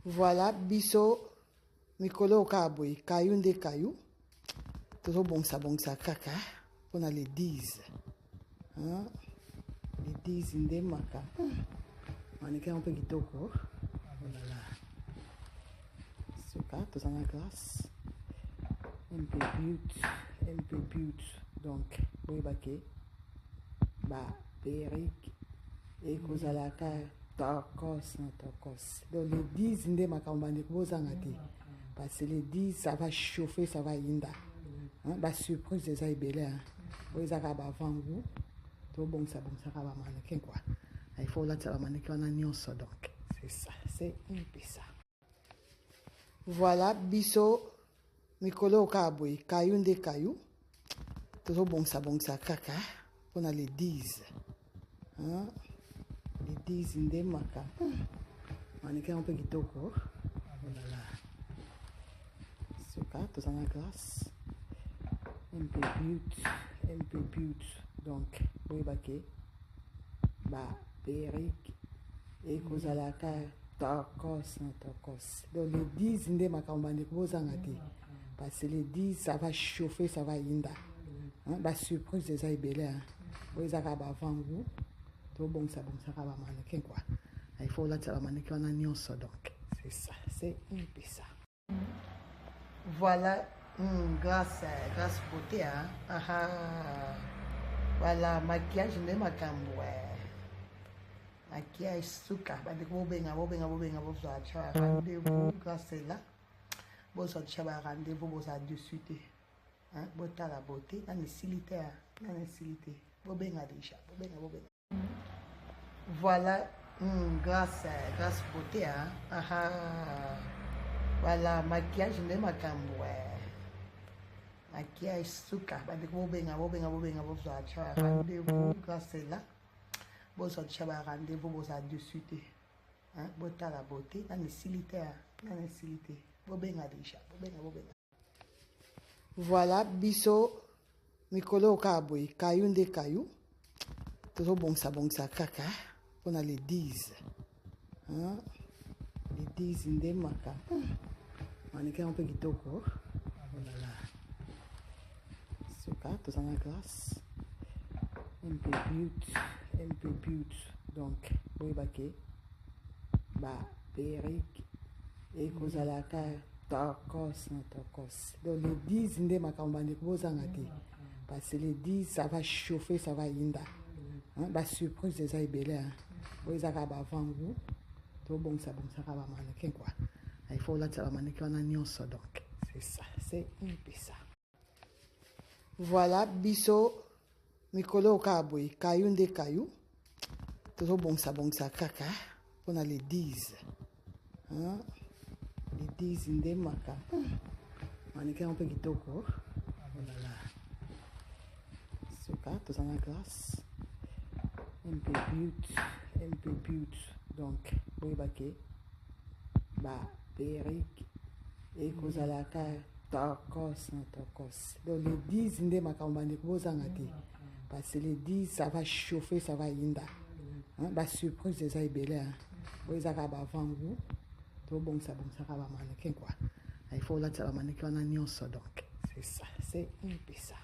Voilà, biso mikolo kabwe kayu nde kayu. Tozo bongsa kaka. On a les 10. Hein? Les 10 nde maka. Maneke un peu kitoko. Voilà. Suka, tozo na glace. Un peu but. Donc, oui, baké. Ba, Eric. Et kozalaka. Tokos. Donc les 10 nde makambani kozanga te. Parce que les 10 ça va chauffer, ça va inda. Hein, ba surprise des aibelé hein. Oyezaka ba vangu. To bon ça ka ba mannequin quoi. Il faut là ça ba mannequin na nyonso donc. C'est ça, c'est un peu ça. Voilà biso mikolo kabwe kayu nde kayu. Tozo bongsa kaka. On a les 10. Hein? Les 10 nde maka. Mannequin un peu kitoko. Voilà. Suka, tozo na glace. Un peu but. Donc, oui, baké. Ba, Eric. Et kozalaka. Tokos. Donc, les 10 nde makambani kozanga te. Parce que les 10 ça va chauffer, ça va inda. Hein, ba surprise des aibelé hein. Oyezaka ba vangu. To bongsa ka ba mannequin quoi. Il faut là ça ba mannequin na nyonso donc. C'est ça, c'est un peu ça. Voilà, grâce beauté hein. Voilà, maquillage nde makambo maquillage suka bande bobenga bozwa cha rendez-vous grâce là. Bozwa cha ba rendez-vous bozwa de suite. Hein, bota la beauté, na necessité, bobenga déjà, bobenga. Voilà, grâce beauté hein. Voilà, maquillage nde makambo maquillage suka bande bobenga bozwa cha rendez-vous grâce là. Bozwa cha ba rendez-vous bozwa de suite. Hein, bota la beauté, na necessité, bobenga déjà, bobenga. Voilà, biso mikolo kabwe kayu nde kayu. Tozo bongsa kaka. On a les 10. Hein? Les 10 nde maka. Mannequin un peu kitoko. Voilà. Suka, tozo na glace. Un peu but. Donc, oui, baké. Ba, Eric. Et kozalaka. Tokos. Donc les 10 nde makambani kozanga te. Parce que les 10 ça va chauffer, ça va inda. Hein, ba surprise des aibelé hein. Oyezaka ba vangu. To bongsa ka ba mannequin quoi. Il faut là ça ba mannequin na nyonso donc. C'est ça, c'est un peu ça. Voilà biso mikolo kabwe kayu nde kayu. Tozo bongsa kaka. On a les 10. Hein? Les 10 nde maka. Mannequin un peu kitoko. Voilà. Suka, tozo na glace. Un peu but. Donc, oui, baké. Ba, Eric. Et kozalaka. Tokos. Donc, les 10 nde makambani kozanga te. Parce que les 10 ça va chauffer, ça va inda. Hein, ba surprise des aibelé hein. Oyezaka ba vangu. To bongsa ka ba mannequin quoi. Il faut là ça ba mannequin na nyonso donc. C'est ça, c'est un peu ça.